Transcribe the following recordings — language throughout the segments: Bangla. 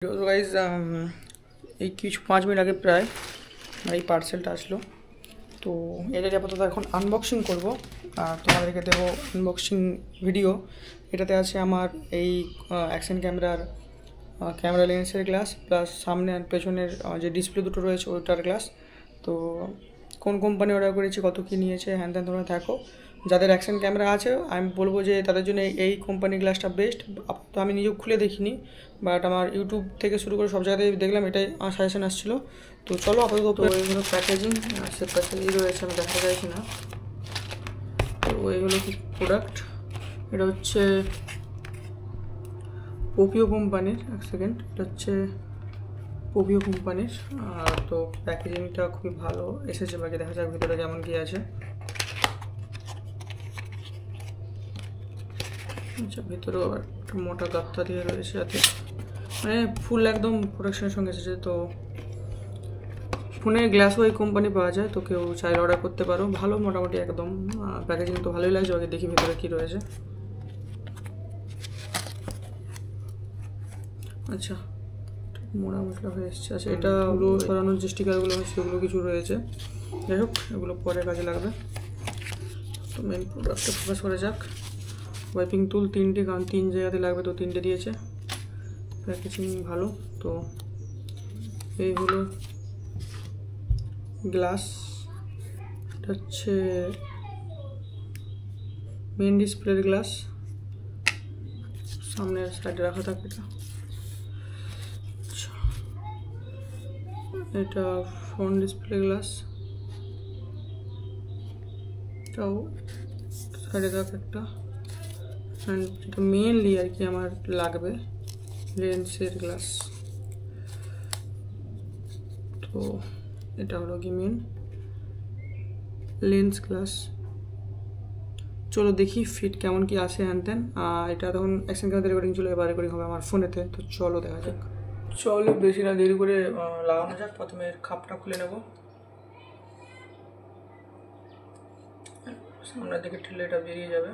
তো গাইজ এই কিছু 5 মিনিট আগে প্রায় এই পার্সেলটা আসলো। তো এটাকে আপাতত এখন আনবক্সিং করব আর তোমাদেরকে দেবো আনবক্সিং ভিডিও। এটাতে আছে আমার এই অ্যাকশন ক্যামেরা লেন্সের গ্লাস, প্লাস সামনে আর পেছনের যে ডিসপ্লে দুটো রয়েছে ওইটার গ্লাস। তো কোন কোম্পানি অর্ডার করেছি, কত কী নিয়েছে, হ্যান ত্যান তোমরা থাকো। যাদের অ্যাকশন ক্যামেরা আছে আমি বলবো যে তাদের জন্য এই কোম্পানির গ্লাসটা বেস্ট। তো আমি নিজেও খুলে দেখিনি, বাট আমার ইউটিউব থেকে শুরু করে সব জায়গাতেই দেখলাম এটাই আমার সাজেশন আসছিলো। তো চলো আপাতত এইগুলো প্যাকেজিং সে প্যাকেজিং রয়েছে, আমি দেখাতে চাইছি না। তো এইগুলো কি প্রোডাক্ট, এটা হচ্ছে পোপিও কোম্পানির, এক সেকেন্ড, এটা হচ্ছে পোপিও কোম্পানির। তো প্যাকেজিংটা খুবই ভালো এসেছে, বাকি দেখা যাক ভিতরে কেমন কী আছে। আচ্ছা, ভিতরেও একটা মোটা গাত্তা দিয়ে রয়েছে, যাতে মানে ফুল একদম প্রোডাকশনের সঙ্গে এসেছে। তো ফোনে গ্লাসও এই কোম্পানি পাওয়া যায়, তো কেউ চাইলে অর্ডার করতে পারো। ভালো মোটামুটি একদম প্যাকেজিং তো ভালোই লাগছে। বাকি দেখি ভিতরে কী রয়েছে। আচ্ছা, মোড়া মশলা হয়ে এসছে। আচ্ছা, এটা ওগুলো সরানোর যে স্টিকারগুলো হয় সেগুলো কিছু রয়েছে। যাই হোক, এগুলো পরে কাজে লাগবে। তো মেন প্রোডাক্টটা ফোকাস করা যাক। ওয়াইপিং টুল 3টে, কারণ 3 জায়গাতে লাগবে, তো 3টে দিয়েছে। প্যাকেজিং ভালো। তো এই হলো গ্লাস, এটা হচ্ছে মেন ডিসপ্লের গ্লাস, সামনের সাইডে রাখা থাকে এটা। এটা ফ্রন্ট ডিসপ্লে গ্লাস, এটাও সাইডে থাক একটা। অ্যান্ড এটা মেনলি আর কি আমার লাগবে লেন্সের গ্লাস। তো এটা হলো কি মেন লেন্স গ্লাস। চলো দেখি ফিট কেমন কি আসে হ্যান ত্যান। এটা তখন অ্যাকশন ক্যামেরা রেকর্ডিং চলে, এবার রেকর্ডিং হবে আমার ফোনেতে। তো চলো দেখা যাক। চলো বেশি না দেরি করে লাগানো যাক। প্রথমে খাপটা খুলে নেব, সামনের দিকে ঠেলে এটা বেরিয়ে যাবে।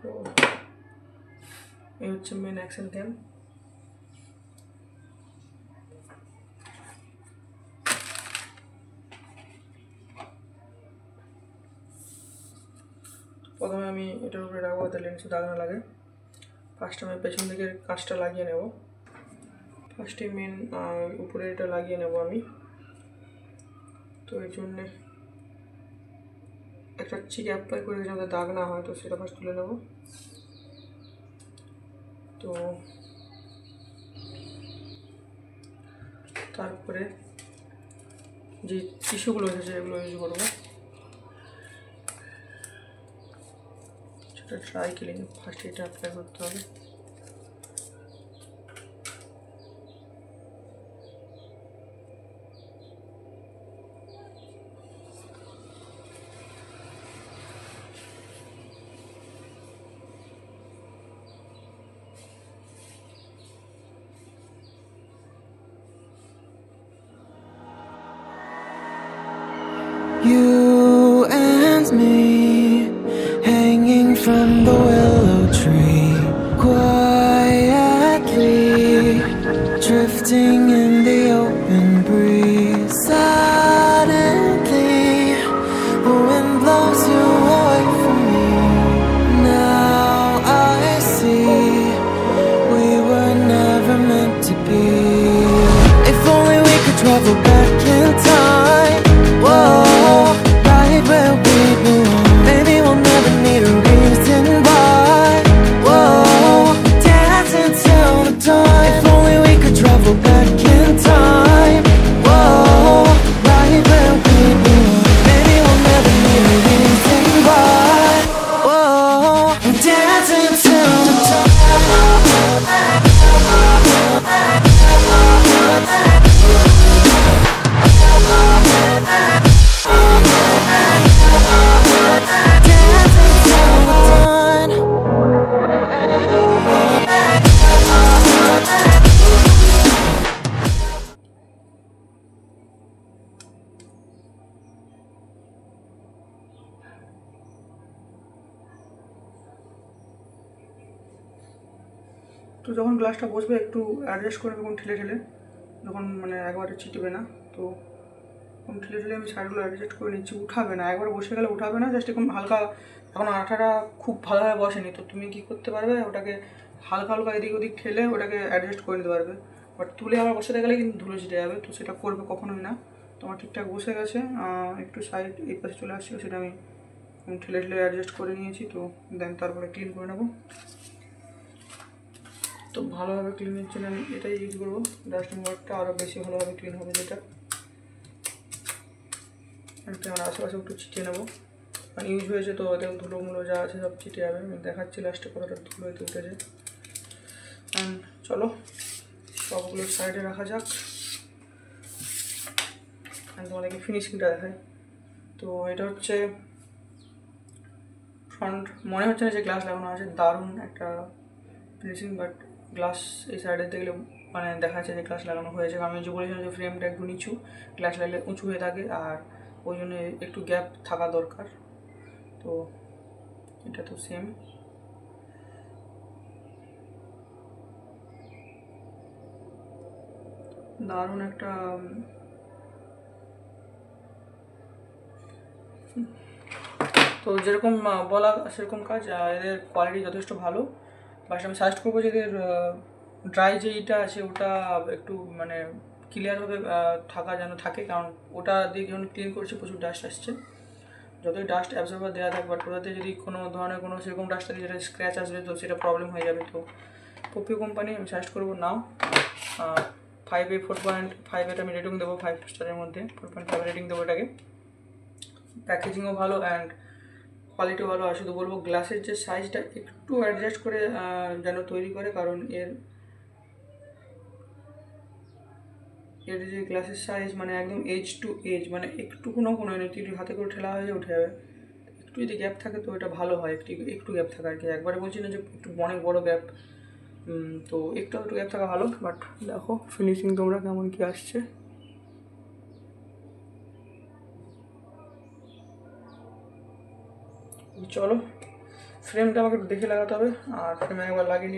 তো এই হচ্ছে মেন অ্যাকশন ক্যাম। প্রথমে আমি এটার উপরে রাখবো যাতে লেন্সে দাগ না লাগে। ফার্স্ট আমি পেছন দিকের কাজটা লাগিয়ে নেব। ফার্স্টে মেন উপরে এটা লাগিয়ে নেব আমি। তো এই জন্যে একটা চিক অ্যাপ্লাই করে যাতে দাগ না হয়, তো সেটা ফার্স্ট তুলে নেব। তো তারপরে যে টিস্যুগুলো এসেছে এগুলো ইউজ করবো। সেটা ট্রাই ক্লিন ফার্স্ট এটা অ্যাপ্লাই করতে হবে। You and me, hanging from the willow tree, quietly drifting in the open breeze. Suddenly, the wind blows you away from me. Now I see we were never meant to be. If only we could travel back in time. Whoa, right where we belong. তো যখন গ্লাসটা বসবে একটু অ্যাডজাস্ট করে যখন ঠেলে ঠেলে, যখন মানে একবারে চিটবে না, তো এখন ঠেলে ঠেলে আমি সাইডগুলো অ্যাডজাস্ট করে নিচ্ছি। উঠাবে না, একবার বসে গেলে উঠাবে না, জাস্ট এরকম হালকা। এখন আঠাটা খুব ভালোভাবে বসেনি, তো তুমি কী করতে পারবে, ওটাকে হালকা হালকা এদিক ওদিক ঠেলে ওটাকে অ্যাডজাস্ট করে নিতে পারবে। বাট তুলে আবার বসাতে গেলে কিন্তু ধুলো ছিটে যাবে, তো সেটা করবে কখনোই না। তোমার ঠিকঠাক বসে গেছে, একটু সাইড এই পাশে চলে আসছিলো, সেটা আমি ঠেলে ঠেলে অ্যাডজাস্ট করে নিয়েছি। তো দেন তারপরে ক্লিন করে নেবো। তো ভালোভাবে ক্লিনের জন্য আমি এটাই ইউজ করবো, ডাস্ট রিমুভারটা আরও বেশি ভালোভাবে ক্লিন হবে। যেটা আমার আশেপাশে একটু ছিটিয়ে নেবো, কারণ ইউজ হয়েছে তো এতে ধুলো মুলো যা আছে সব ছিটে যাবে। আমি দেখাচ্ছি লাস্টে কতটা ধুলো এতে উঠেছে। চলো সবগুলো সাইডে রাখা যাক, তোমাদেরকে ফিনিশিংটা দেখাই। তো এটা হচ্ছে ফ্রন্ট, মনে হচ্ছে না যে গ্লাস লাগানো আছে, দারুণ একটা ফিনিশিং। বাট গ্লাস এই সাইডে দেখলে মানে দেখা যাচ্ছে যে গ্লাস লাগানো হয়েছে। আমি যে বলেছিলাম যে ফ্রেমটা একটু নিচু, গ্লাস লাগলে উঁচু হয়ে থাকে, আর ওই জন্য একটু গ্যাপ থাকা দরকার। তো এটা তো সেম, দারুণ একটা তো যেরকম বলা সেরকম কাজ। এদের কোয়ালিটি যথেষ্ট ভালো। বাট আমি সাজেস্ট করবো যে এদের ড্রাই যে ইটা আছে ওটা একটু মানে ক্লিয়ারভাবে থাকা যেন থাকে, কারণ ওটা দিয়ে যখন ক্লিন করছে প্রচুর ডাস্ট আসছে। যতই ডাস্ট অ্যাবজর্বার দেওয়া থাক, বাট ওটাতে যদি কোনো ধরনের কোনো সেরকম ডাস্ট থাকে যেটা স্ক্র্যাচ আসবে, তো সেটা প্রবলেম হয়ে যাবে। তো পপিও কোম্পানি আমি সাজেস্ট করবো নাও। 5 4.5 এটা আমি রেটিং দেবো, 5 স্টারের মধ্যে 4.5 রেটিং দেবো এটাকে। প্যাকেজিংও ভালো অ্যান্ড কোয়ালিটিও ভালো। আর শুধু বলবো গ্লাসের যে সাইজটা একটু অ্যাডজাস্ট করে যেন তৈরি করে, কারণ এর যে গ্লাসের সাইজ মানে একদম এজ টু এজ, মানে একটু কোনো যদি হাতে করে ঠেলা হয়ে উঠে যাবে। একটু যদি গ্যাপ থাকে তো এটা ভালো হয়, একটু গ্যাপ থাকা আর কি। একবারে বলছি না যে একটু অনেক বড় গ্যাপ, তো একটু গ্যাপ থাকা ভালো। বাট দেখো ফিনিশিং তোমরা কেমন কি আসছে। চলো ফ্রেমটা আমাকে একটু দেখে লাগাতে হবে, আর ফ্রেমে একবার লাগিয়ে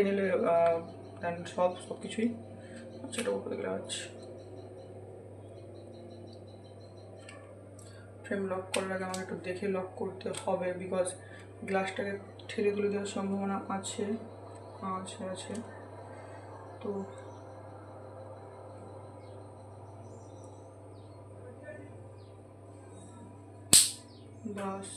নিলে দেন সব কিছুই সেটা উপরে লাগাচ্ছি। ফ্রেম লক করার আগে আমাকে একটু দেখে লক করতে হবে, বিকজ গ্লাসটাকে ঠেলে তুলে দেওয়ার সম্ভাবনা আছে। তো বাস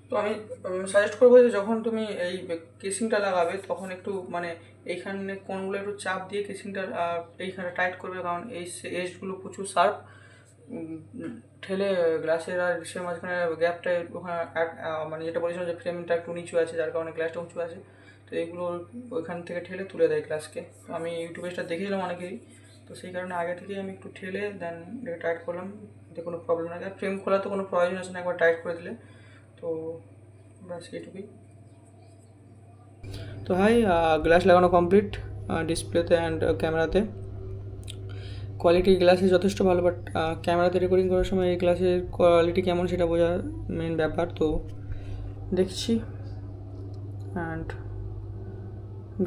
তো আমি সাজেস্ট করবো যে যখন তুমি এই কেসিংটা লাগাবে তখন একটু মানে এইখানে কোনগুলো একটু চাপ দিয়ে কেসিংটা এইখানে টাইট করবে, কারণ এই এজগুলো প্রচুর শার্প। ঠেলে গ্লাসের আর সে মাঝখানে গ্যাপটা ওখানে মানে যেটা বলেছিলাম যে ফ্রেমটা একটু নিচু আছে, যার কারণে গ্লাসটা উঁচু আছে। তো এইগুলো ওইখান থেকে ঠেলে তুলে দেয় গ্লাসকে। তো আমি ইউটিউবে সেটা দেখেছিলাম অনেকেই, তো সেই কারণে আগে থেকেই আমি একটু ঠেলে দেন টাইট করলাম, এতে কোনো প্রবলেম না। ফ্রেম খোলা তো কোনো প্রয়োজন আছে না একবার টাইট করে দিলে। তো ব্যাস এইটুকুই। তো হাই, গ্লাস লাগানো কমপ্লিট ডিসপ্লেতে অ্যান্ড ক্যামেরাতে। কোয়ালিটি গ্লাসে যথেষ্ট ভালো, বাট ক্যামেরাতে রেকর্ডিং করার সময় এই গ্লাসের কোয়ালিটি কেমন সেটা বোঝার মেন ব্যাপার। তো দেখছি, অ্যান্ড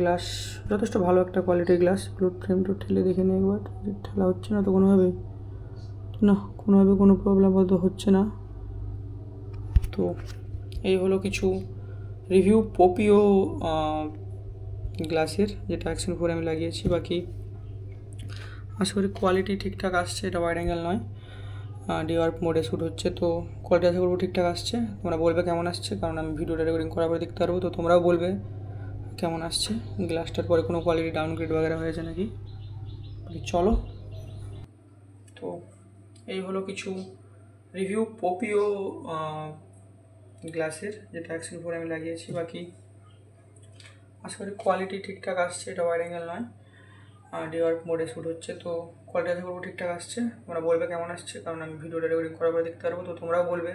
গ্লাস যথেষ্ট ভালো একটা কোয়ালিটির গ্লাস। ফ্রেমটা ঠেলে দেখে নিই একবার, ঠেলা হচ্ছে না তো কোনোভাবে, কোনো প্রবলেম বলতে হচ্ছে না। তো এই হলো কিছু রিভিউ পপিও গ্লাসের, যেটা অ্যাকশন 4 আমি লাগিয়েছি। বাকি আশা করি কোয়ালিটি ঠিকঠাক আসছে। এটা ওয়াইড অ্যাঙ্গেল নয়, ডিওয়ার্প মোডে শ্যুট হচ্ছে, তো কোয়ালিটি আশা করবো ঠিকঠাক আসছে। তোমরা বলবে কেমন আসছে, কারণ আমি ভিডিওটা রেকর্ডিং করার পরে দেখতে পারবো, তো তোমরাও বলবে কেমন আসছে। গ্লাসটার পরে কোনো কোয়ালিটি ডাউনগ্রেড বাগেরা হয়েছে নাকি। চলো, তো এই হলো কিছু রিভিউ পপিও গ্লাসের, যেটা অ্যাকশন 4 আমি লাগিয়েছি। বাকি আশা করি কোয়ালিটি ঠিকঠাক আসছে। এটা ওয়াইড অ্যাঙ্গেল নয়, ডিওয়ার্প মোডে শ্যুট হচ্ছে, তো কোয়ালিটি আশা করবো ঠিকঠাক আসছে। তোমরা বলবে কেমন আসছে, কারণ আমি ভিডিওটা রেকর্ডিং করার পরে দেখতে পারবো, তো তোমরাও বলবে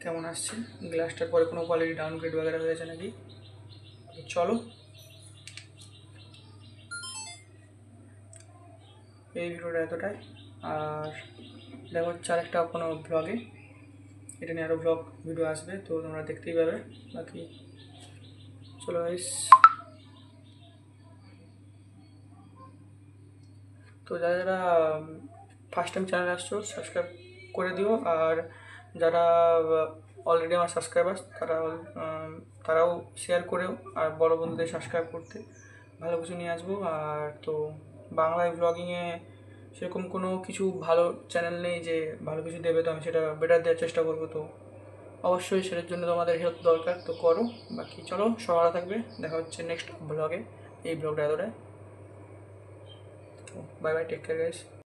কেমন আসছে। গ্লাসটার পরে কোনো কোয়ালিটি ডাউনগ্রেড বাগেরা হয়েছে নাকি। চলো, এই ভিডিওটা এতটাই। আর দেখা হচ্ছে আরেকটা কোনো ব্লগে, এটা নিয়ে আরও ব্লগ ভিডিও আসবে, তো তোমরা দেখতেই পাবে। বাকি চলো গাইস, তো যারা যারা ফার্স্ট টাইম চ্যানেলে আসছো সাবস্ক্রাইব করে দিও, আর যারা অলরেডি আমার সাবস্ক্রাইবার তারাও শেয়ার করেও, আর বড় বন্ধুদের সাবস্ক্রাইব করতে, ভালো কিছু নিয়ে আসবো। আর তো বাংলায় ব্লগিংয়ে সেরকম কোনো কিছু ভালো চ্যানেল নেই যে ভালো কিছু দেবে, তো আমি সেটা বেটার দেওয়ার চেষ্টা করবো। তো অবশ্যই সেটার জন্য তোমাদের হেল্প দরকার, তো করো। বাকি চলো, সবাই ভালো থাকবে, দেখা হচ্ছে নেক্সট ব্লগে। এই ব্লগটা এতটাই, তো bye bye, take care guys.